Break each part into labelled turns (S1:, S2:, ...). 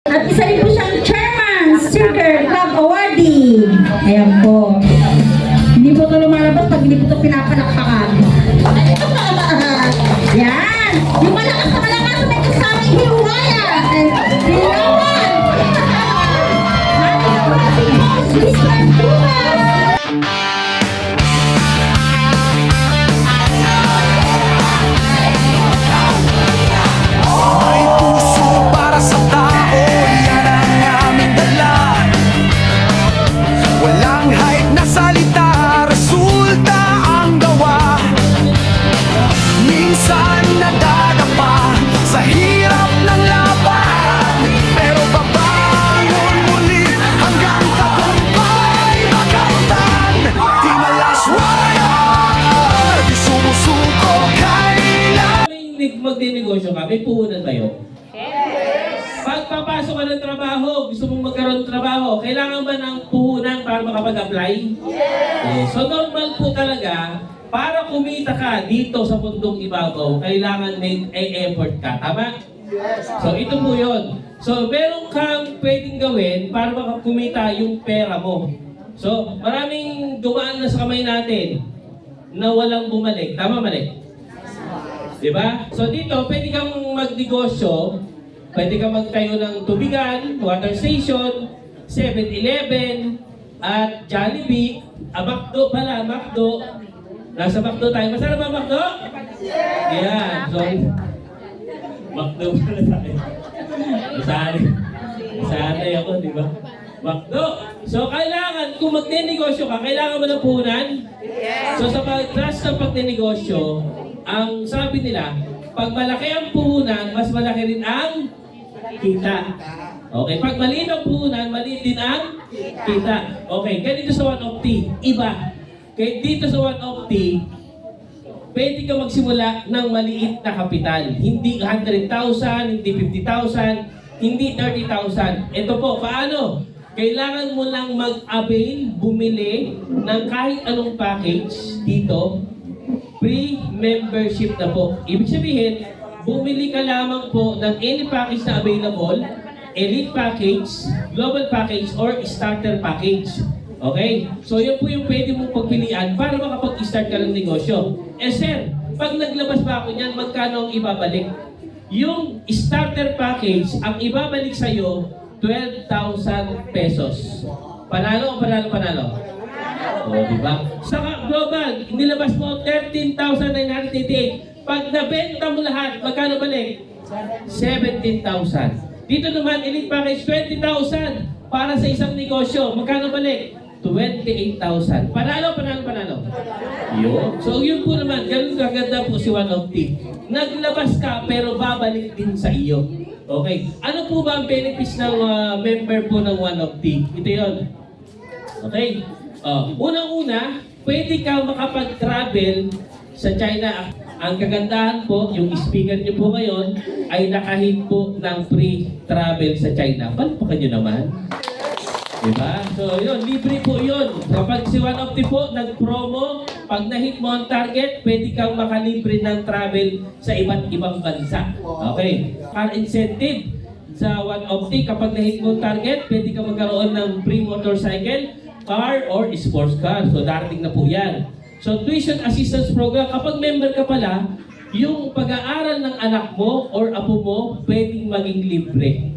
S1: At isa rin po siyang chairman, Circle Club Awardee. Ayan po. Hindi po ito lumalabas pag hindi po ito pinapalakpakan. Yan! Yung malakas na malakas may kasamang hiwayan. And Dinawan! Ating ating host, Mr. Dumas!
S2: May puso para sa tao, yan ang aming dala. Walang hype na salita, resulta ang gawa. Minsan nadadapa sa hirap ng laban, pero babangon muli hanggang tagumpay makamtan. Di malas warrior, di sumusuko kailan.
S3: Magdinegosyo ka, may puhunan tayo. Pag papasok ka ng trabaho, gusto mong magkaroon ng trabaho, kailangan ba ng puhunan para makapag-apply? Yes. So normal po talaga, para kumita ka dito sa mundong ibabaw, kailangan may effort ka. Tama? So ito po yun. So meron kang pwedeng gawin para makakumita yung pera mo. So maraming dumaan na sa kamay natin na walang bumalik. Tama, mali? Diba? So dito, pwede kang magnegosyo, pwede kang magtayo ng tubigan, water station, 7-Eleven, at Jollibee, McDo pala, McDo. Nasa McDo tayo. Masarap ba McDo? Yan. So, McDo pala tayo. Masanay ako, di ba? McDo. So, kailangan, kung magnenegosyo ka, kailangan mo ng puhunan? So, sa pag-trust ng pagnenegosyo, ang sabi nila, pag malaki ang puhunan, mas malaki rin ang kita. Okay, pag maliit ang puhunan, maliit din ang kita. Okay, ganito sa One of T, iba. Kaya dito sa One of T, pwede ka magsimula ng maliit na kapital. Hindi 100,000, hindi 50,000, hindi 30,000. Ito po, paano? Kailangan mo lang mag-avail, bumili ng kahit anong package dito. Free membership na po. Ibig sabihin, bumili ka lamang po ng any package na available, elite package, global package, or starter package. Okay? So yun po yung pwede mong pagpilian para makapag-start ka ng negosyo. Eh sir, pag naglabas ba ako niyan, magkano ang ibabalik? Yung starter package, ang ibabalik sa'yo, 12,000 pesos. Panalo o panalo? O, diba? Saka global, nilabas mo 13,988. Pag nabenta mo lahat, magkano balik? 17,000. Dito naman, elite package, 20,000 para sa isang negosyo. Magkano balik? 28,000. Panalo? Yun. So yun po naman, ganun kaganda po si One of T. Naglabas ka, pero babalik din sa iyo. Okay. Ano po ba ang benefits ng member po ng One of T? Ito yun. Okay. Unang-una, pwede ka makapag-travel sa China. Ang kagandahan po, yung speaker niyo po ngayon ay nakahit po ng free travel sa China. Palpakan niyo naman. Diba? So yun, libre po yun. Kapag si One of T po nag-promo, pag na-hit mo ang target, pwede kang makalibre ng travel sa iba't ibang bansa. Okay. Car incentive sa One of T, kapag na-hit mo ang target, pwede kang magkaroon ng free motorcycle, car, or sports car. So darating na po yan. So tuition assistance program, kapag member ka pala, yung pag-aaral ng anak mo or apo mo, pwedeng maging libre.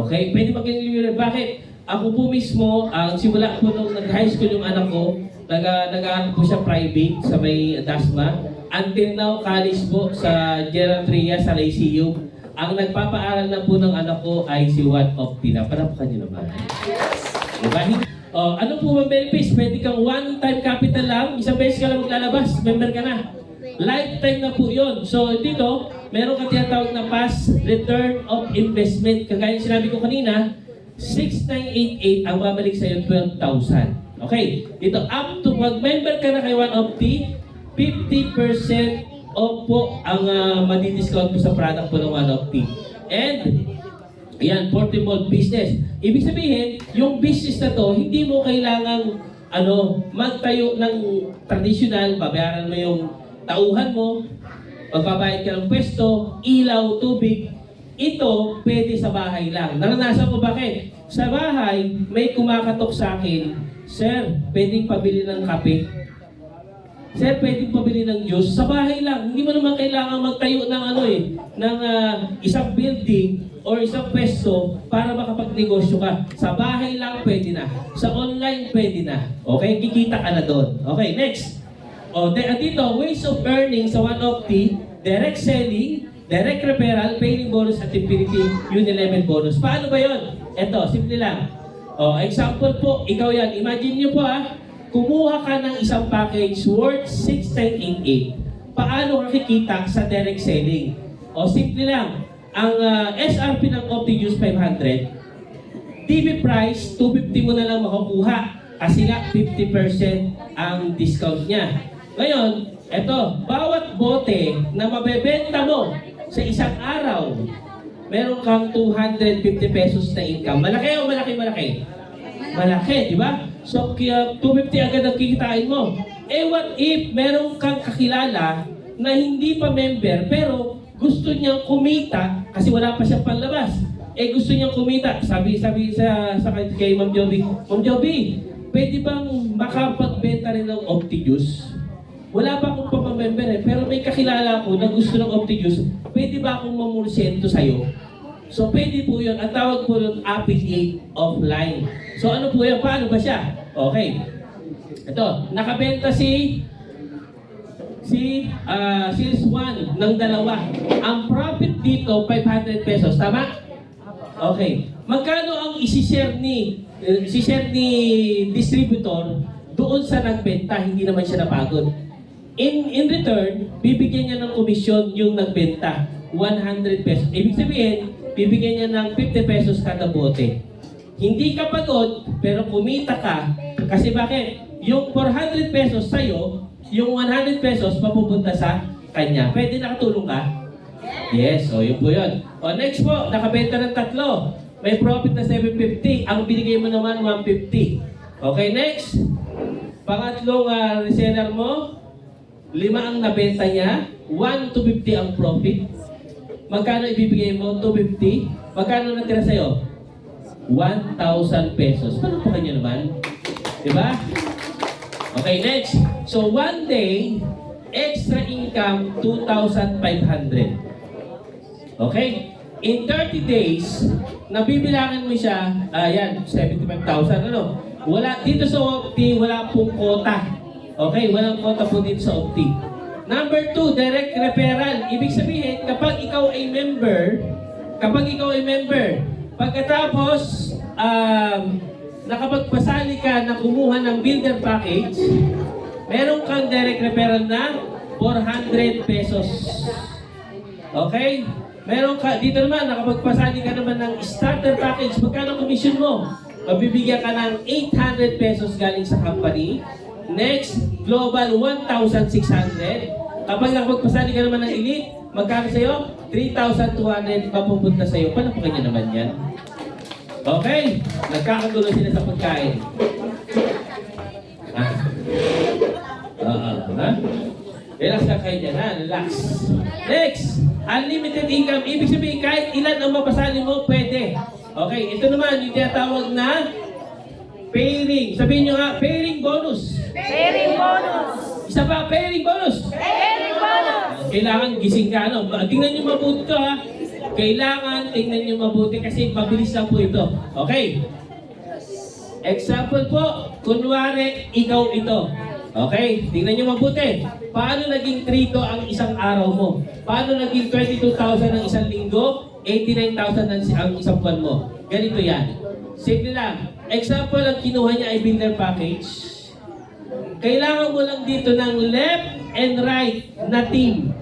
S3: Okay? Pwede maging libre. Bakit? Ako po mismo, simula po nung nag-high school yung anak ko, nag-aaral po siya private sa may Dasma. Until now, college po sa Gerald Trias sa Lyceum. Ang nagpapaaral na po ng anak ko ay si One of T. Napanapakan niyo naman. Diba? Ano po ba benefits? Pwede kang one-time capital lang, isang beses ka lang maglalabas, member ka na. Lifetime na po yun. So dito, meron ka tinatawag na past return of investment. Kagaya sinabi ko kanina, 6,988 ang babalik sa'yo 12,000. Okay, dito up to mag-member ka na kay One of T, 50% off po ang madi-discount po sa product po ng One of T. And ayan, portable business. Ibig sabihin, yung business na to, hindi mo kailangang magtayo ng traditional, babayaran mo yung tauhan mo, magbabayad ka ng pwesto, ilaw, tubig. ito pwede sa bahay lang. Naranasan ko bakit? Sa bahay, may kumakatok sa akin, Sir, pwedeng pabili ng kape. Sir, pwedeng pabili ng juice. Sa bahay lang. Hindi mo naman kailangan magtayo ng isang building or isang pwesto para makapagnegosyo ka. Sa bahay lang pwede na. Sa online pwede na. Okay? Kikita ka na doon. Okay, next. Dito, ways of earning sa One-Opti, direct selling, direct referral, paying bonus at Infinity Unilevel bonus. Paano ba yun? Ito, simple lang. Example po, ikaw yan. Imagine nyo po kumuha ka ng isang package worth 6,988. Paano ka kikita sa direct selling? Simple lang. Ang SRP ng OptiJuice 500, TV price, 250 mo na lang makukuha. Kasi nga, 50% ang discount niya. Ngayon, eto, bawat bote na mabebenta mo sa isang araw, meron kang 250 pesos na income. Malaki o malaki? Malaki, di ba? So, 250 agad ang kikitain mo. What if meron kang kakilala na hindi pa member, pero gusto niyang kumita kasi wala pa siyang panlabas. Gusto niyang kumita. Sabi kay Ma'am Joby, Ma'am Joby, pwede bang makapagbenta rin ng OptiJuice? Wala pa akong pamamember pero may kakilala ko na gusto ng OptiJuice. Pwede ba akong mamursyento sa'yo? So, pwede po yun. Ang tawag po yun, affiliate offline. So, ano po yun? Paano ba siya? Okay. Ito, nakabenta si Sales 1 ng dalawa. Ang profit dito, 500 pesos. Tama? Okay. Magkano ang isi-share ni distributor doon sa nagbenta? Hindi naman siya napagod. In return, bibigyan niya ng komisyon yung nagbenta, 100 pesos. Ibig sabihin, bibigyan niya ng 50 pesos kada bote. Hindi ka pagod, pero kumita ka. Kasi bakit? Yung 400 pesos sa'yo, yung 100 pesos mapupunta sa kanya. Pwede nakatulong ka? Yes, yun po yun. Next po, nakabenta ng 3. May profit na 750. Ang binigay mo naman, 150. Okay, next. Pangatlong reseller mo, 5 ang nabenta niya, 1 to 50 ang profit. Magkano ibibigay mo? 250. Magkano natira sa'yo? 1,000 pesos. Paano pa kanya naman? Diba? Okay, next. So, one day, extra income, 2,500. Okay? In 30 days, nabibilangan mo siya, 75,000. Wala, dito sa Opti, wala pong quota. Okay, walang quota po dito sa Opti. Number 2, direct referral. Ibig sabihin, kapag ikaw ay member, pagkatapos nakapagpasali ka na kumuha ng builder package, meron kang direct referral na 400 pesos. Okay? Meron ka, dito naman, nakapagpasali ka naman ng starter package, magkano commission mo? Mabibigyan ka ng 800 pesos galing sa company. Next, global 1,600. Kapag nakapagpasali ka naman ng elite, magkano sa'yo? 3,200 mapupunta sa'yo. Paano pa kanya naman yan? Okay, nagkakagulo sila sa pagkain. Relax ka kayo dyan, relax. Next, unlimited income. Ibig sabihin, kahit ilan ang mapasali mo, pwede. Okay, ito naman, yung tinatawag na pairing. Sabihin nyo nga, pairing bonus.
S4: Pairing bonus!
S3: Isa pa, pairing bonus.
S4: Pairing bonus!
S3: Kailangan gising ka, Tingnan nyo mabuti ito, Kailangan tingnan nyo mabuti kasi mabilis lang po ito. Okay. Example po, kunwari, ikaw ito. Okay, tingnan nyo mabuti. Paano naging 3 ang isang araw mo? Paano naging 22,000 ang isang linggo? 89,000 ang isang buwan mo? Ganito yan. Simple lang. Example, ang kinuha niya ay builder package. Kailangan mo lang dito ng left and right na team.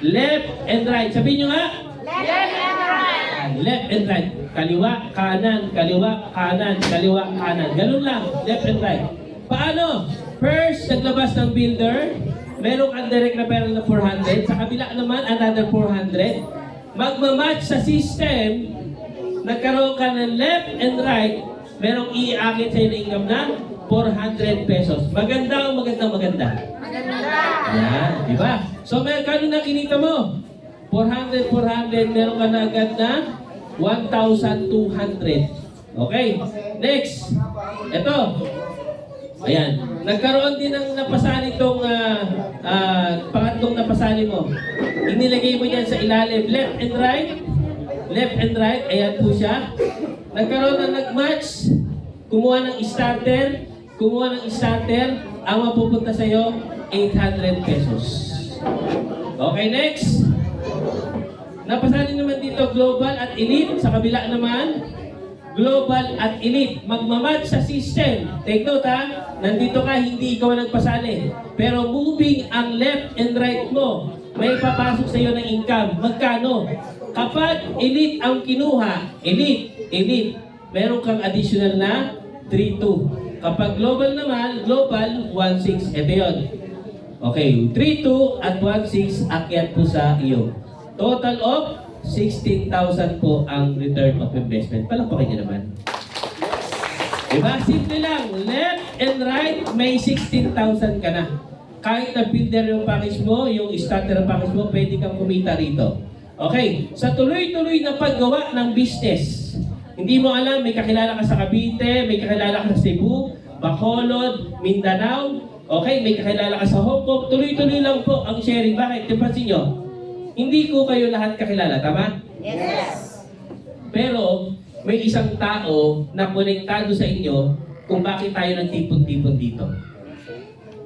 S3: Left and right. Sabihin nyo nga.
S4: Left and right!
S3: Left and right. Kaliwa, kanan, kaliwa, kanan, kaliwa, kanan. Ganun lang. Left and right. Paano? First, naglabas ng builder. Merong kang direct referral na 400. Sa kabila naman, another 400. Magmamatch sa system. Nagkaroon ka ng left and right. Merong i-akit sa'yo na income na 400 pesos. Maganda o maganda?
S4: Maganda!
S3: Yan, di ba? So, kano na kinita mo? 400, meron ka na agad na 1,200. Okay, next. Ito. Ayan. Nagkaroon din ng napasali itong pangatlong napasali mo. Inilagay mo yan sa ilalim. Left and right. Left and right. Ayan po siya. Nagkaroon ng nag-match. Kumuha ng starter. Ang mapupunta sa'yo, 800 pesos. Okay, next. Napasali naman dito global at elite. Sa kabila naman, global at elite. Magmamatch sa system. Take note ha, nandito ka, hindi ikaw ang nagpasali. Pero moving ang left and right mo, may papasok sa iyo ng income. Magkano? Kapag elite ang kinuha, elite, meron kang additional na 3,200. Kapag global naman, global, 1,600. Ito yun. Okay, 3,200 at 1,600 akyat po sa iyo. Total of 16,000 po ang return of investment. Palakpakan niyo naman. Diba? Simple lang. Left and right, may 16,000 ka na. Kahit na builder yung package mo, yung starter ng package mo, pwede kang kumita rito. Okay. Sa tuloy-tuloy na paggawa ng business, hindi mo alam, may kakilala ka sa Cavite, may kakilala ka sa Cebu, Bacolod, Mindanao, okay, may kakilala ka sa Hong Kong, tuloy-tuloy lang po ang sharing. Bakit? Tipansin nyo, hindi ko kayo lahat kakilala, tama?
S4: Yes.
S3: Pero may isang tao na konektado sa inyo kung bakit tayo nagtipon-tipon dito.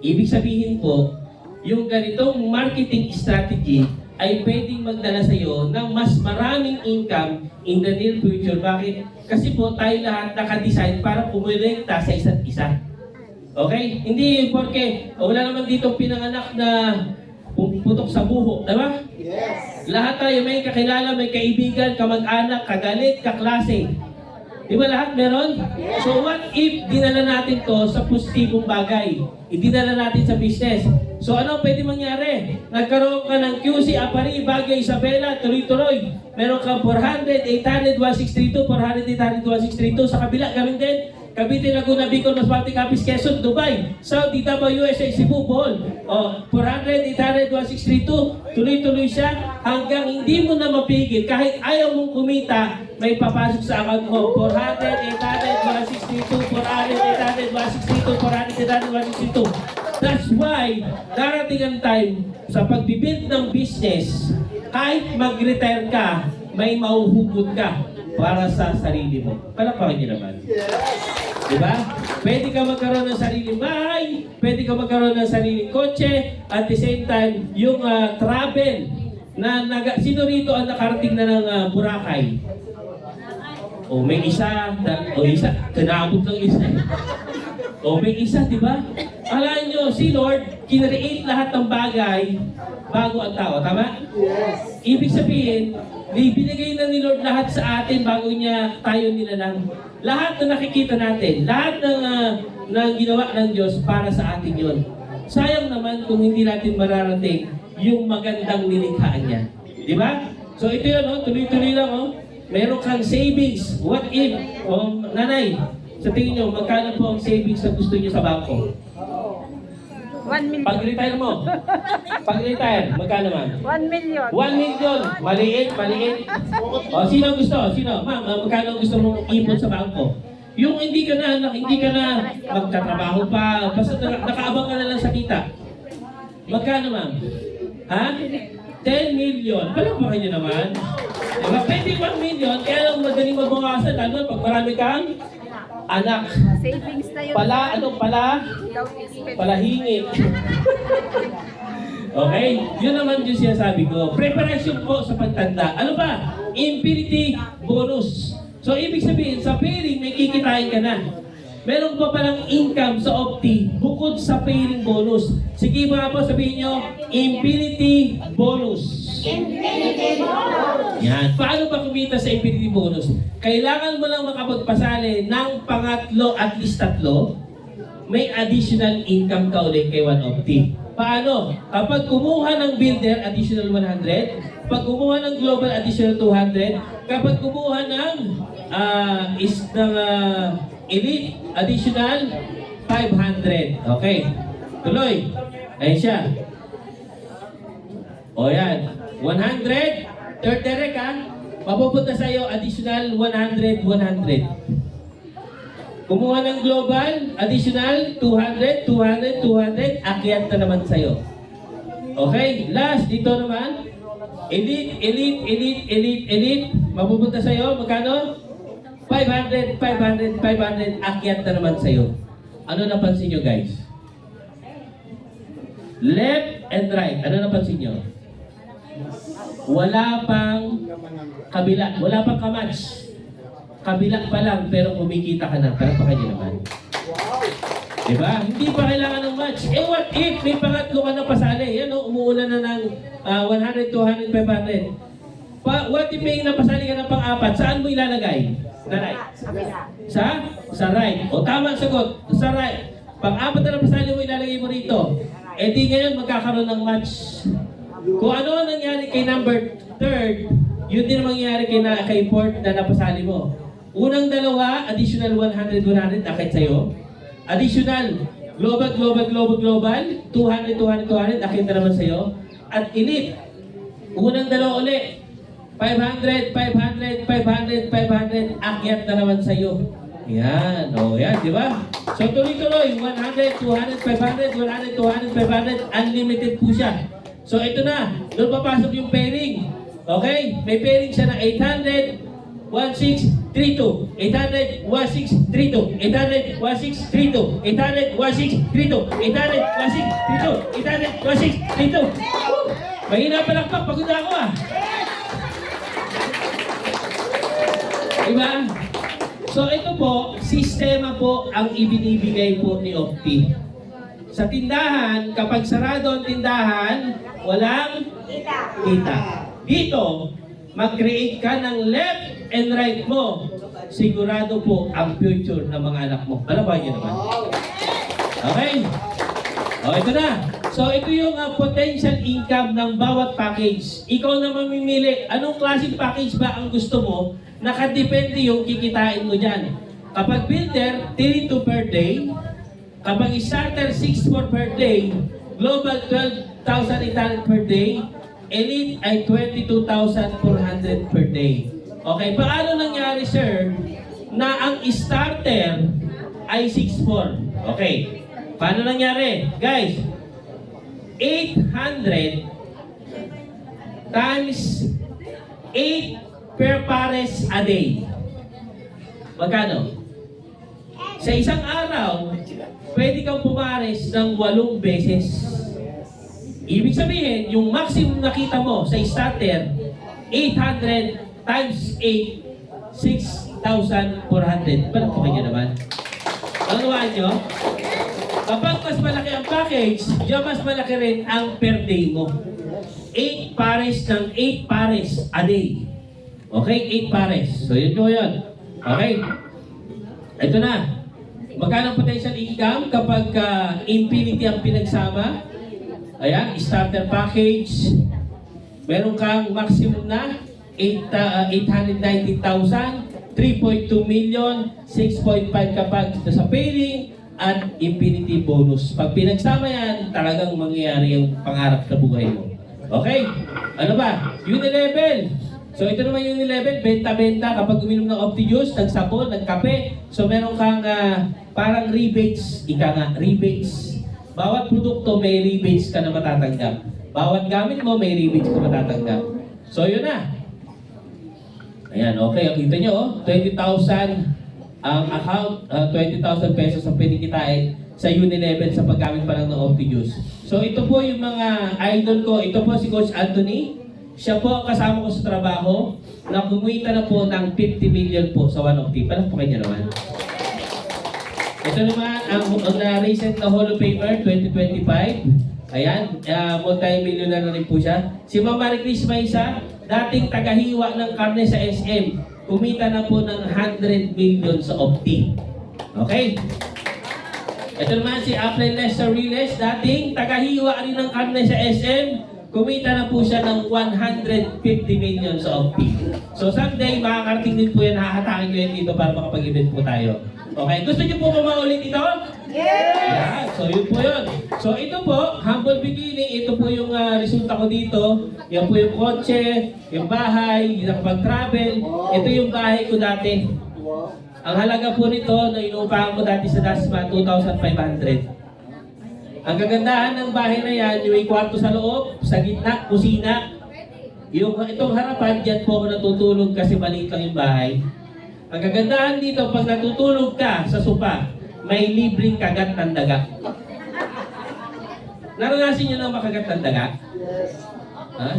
S3: Ibig sabihin po, yung ganitong marketing strategy ay pwedeng magdala sa iyo ng mas maraming income in the near future. Bakit? Kasi po tayo lahat nakadesign para pumirekta sa isa't isa. Okay? Hindi porque wala naman dito pinanganak na putok sa buho, diba? Yes. Lahat tayo may kakilala, may kaibigan, kamag-anak, kagalit, kaklase. Di ba lahat meron? Yes. So what if dinala natin to sa positibong bagay? Idinala natin sa business. So ano pwede mangyari? Nagkaroon ka ng QC, Apari, Bagay, Isabela, tuloy-tuloy. Meron ka 400, 800, 1632, 400, 800, 1632. Sa kabila, gawin din. Cavite, Laguna, Bicol, Masbate, Capiz, Quezon, Dubai, Saudi, Davao, USA, Cebu, Bohol. 400, 800, 1632. Tuloy-tuloy siya hanggang hindi mo na mapigil. Kahit ayaw mong kumita, may papasok sa account mo. 400, 800, 162, 400, 800, 162, 400, 800, 162. That's why, darating ang time sa pagbibuild ng business, kahit mag-retire ka, may mauhugot ka para sa sarili mo. Palakpakan niyo naman. Diba? Pwede ka magkaroon ng sariling bahay, pwede ka magkaroon ng sariling kotse, at the same time, yung travel na sino rito ang nakarating na ng Boracay? O may isa, kinabot ng isa. O may isa, di ba? Alam nyo, si Lord, kinreate lahat ng bagay bago ang tao, tama? Yes. Ibig sabihin, binigay na ni Lord lahat sa atin bago niya tayo nilalang. Lahat na nakikita natin, lahat ng ginawa ng Diyos para sa atin yon. Sayang naman kung hindi natin mararating yung magandang nilikhaan niya. Di ba? So ito yun, tuloy-tuloy lang. Meron kang savings. What if, nanay, sa tingin nyo, magkano po ang savings na gusto niyo sa bangko?
S4: 1 million.
S3: Pag-retire mo. Pag-retire, magkano ma'am?
S4: 1 million.
S3: 1 million. Maliit. O, sino gusto? Sino? Ma'am, magkano gusto mong ipon sa bangko? Yung hindi ka na magtatrabaho pa, basta nakaabang ka na lang sa kita. Magkano ma'am? Ha? 10 million. Palakpakan niyo naman. Diba? Pwede 1 million, kaya lang madaling magbawasan, lalo pag marami kang anak.
S4: Savings na yun.
S3: Palahingit. Okay? Yun naman yung sinasabi ko. Preparation po sa pagtanda. Ano ba? Infinity bonus. So, ibig sabihin, sa pairing, may kikitain ka na. Meron pa palang income sa Opti bukod sa pairing bonus. Sige mga po, sabihin nyo, infinity bonus. Infinity bonus! Yan. Paano ba kumita sa infinity bonus? Kailangan mo lang makapagpasali ng pangatlo at least tatlo, may additional income ka ulit kay OneOpti. Paano? Kapag kumuha ng builder, additional 100. Pag kumuha ng global, additional 200. Kapag kumuha ng elite, additional 500. Okay. Tuloy. Ayan siya. O yan. 100. Third direct ha. Mapupunta sa'yo, additional 100, 100. Kumuha ng global, additional 200, 200, 200. Akyat na naman sa'yo. Okay, last dito naman. Elite, elite, elite, elite, elite. Mapupunta sa'yo, magkano? 500, 500, 500. Akyat na naman sa'yo. Ano napansin nyo guys? Left and right. Ano napansin nyo? Wala pang kabila. Wala pang kamatch. Kabila pa lang, pero kumikita ka na. Parapakan nyo naman. Diba? Hindi pa kailangan ng match. Eh what if may pangatlo ka na pasali? Yan o, umuuna na ng 100, 200, 500. What if may napasali ka na pang-apat? Saan mo ilalagay? Sa right. Sa right. O tama ang sagot. Sa right. Pang-apat na napasali mo, ilalagay mo rito. Eh di ngayon magkakaroon ng match. Kung ano ang nangyari kay number 3, yun din ang mangyayari kay 4 na napasali mo. Unang dalawa, additional 100, 100, akit sa'yo. Additional, global, global, global, global, 200, 200, 200, akit na naman sa'yo. At elite, unang dalawa uli, 500, 500, 500, 500, akyat na naman sa'yo. Yan, o yan, di ba? So tuloy-tuloy, 100, 200, 500, 100, 200, 500, unlimited po siya. So ito na, doon papasok yung pairing. Okay? May pairing siya na 800, 1632, 800, 1632, 800, 1632, 800, 1632, 800, 1632, 800, 1632. Mahina palakpak, pagod ako ah. Diba? So ito po, sistema po ang ibinibigay po ni Opti. Sa tindahan, kapag sarado ang tindahan, walang kita. Dito, mag-create ka ng left and right mo. Sigurado po ang future ng mga anak mo. Palabahan niyo naman. Okay? O, ito na. So, ito yung potential income ng bawat package. Ikaw na mamimili. Anong klaseng package ba ang gusto mo? Nakadepende yung kikitain mo dyan. Kapag builder, 32 per day. Kapag starter, 6.4 per day. Global, 12,800 per day. Elite ay 22,400 per day. Okay, paano nangyari sir na ang starter ay 6.4? Okay, paano nangyari? Guys, 800 times 8 per pares a day. Magkano? Sa isang araw, pwede kang pumares ng 8 beses. Ibig sabihin, yung maximum nakita mo sa starter, 800 times 8, 6,400. Palagpakan niyo naman. Nanuwaan nyo? Kapag mas malaki ang package, yung mas malaki rin ang per day mo. 8 pares ng 8 pares a day. Okay? 8 pares. So yun po yun. Okay? Ito na. Magkano ang potential income kapag infinity ang pinagsama? Ayan, starter package. Meron kang maximum na 890,000, 3.2 million, 6.5 kapag sa pairing, at infinity bonus. Pag pinagsama yan, talagang mangyayari yung pangarap sa buhay mo. Okay? Ano ba? Unilevel. So ito naman yung Unilevel, benta-benta kapag uminom ng Opti-Juice, nagsapon, nagkape. So meron kang parang rebates, ika nga, rebates. Bawat produkto may rebates ka na matatanggap. Bawat gamit mo may rebates ka matatanggap. So yun na. Ayan, okay. Kita nyo, 20,000 ang account, 20,000 pesos ang pinikitain sa Unilevel sa paggamit pa lang ng Opti-Juice. So ito po yung mga idol ko. Ito po si Coach Anthony. Siya po kasama ko sa trabaho na kumita na po ng 50 million po sa One Opti. Palagpakan niya naman. Ito naman ang recent na Hall of Famer 2025. Ayan, multi-millionaire na rin po siya. Si Ma'am Marie Chris Maisa, dating tagahiwa ng karne sa SM, kumita na po ng 100 million sa Opti. Okay? Ito naman si Apren Lester Riles, dating tagahiwa rin ng karne sa SM, kumita na po siya ng 150 million sa OPTI. So someday, makakarating din po yan, hahatakin ko yan dito para makapag-event po tayo. Okay, gusto niyo po ba maulit ito? Yeah, so yun po yun. So ito po, humble beginning, ito po yung resulta ko dito. Yan po yung kotse, yung bahay, yung nakapag-travel. Ito yung bahay ko dati. Ang halaga po nito na inuupahan ko dati sa Dasma, 2,500. Ang kagandahan ng bahay na yan, yung may kwarto sa loob, sa gitna, kusina. Itong harapan, dyan po ako natutulog kasi maliit lang yung bahay. Ang kagandahan dito, pag natutulog ka sa sopa, may libreng kagat ng daga. Naranasin nyo na makagat ng daga? Ha?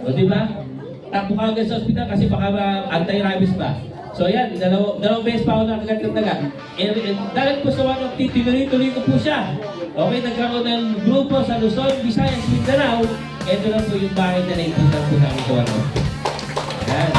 S3: O diba? Takbo ka agad sa ospital kasi baka anti-rabies pa. So yan, dalawang beses pa ako nakagat ng daga. Dahil po sa one of the, tuloy-tuloy ko po siya. Okay, nagkaroon ng grupo sa Luzon, Visayas, Mindanao. Ito na po yung bahay na naipuntan po namin ito. Yan.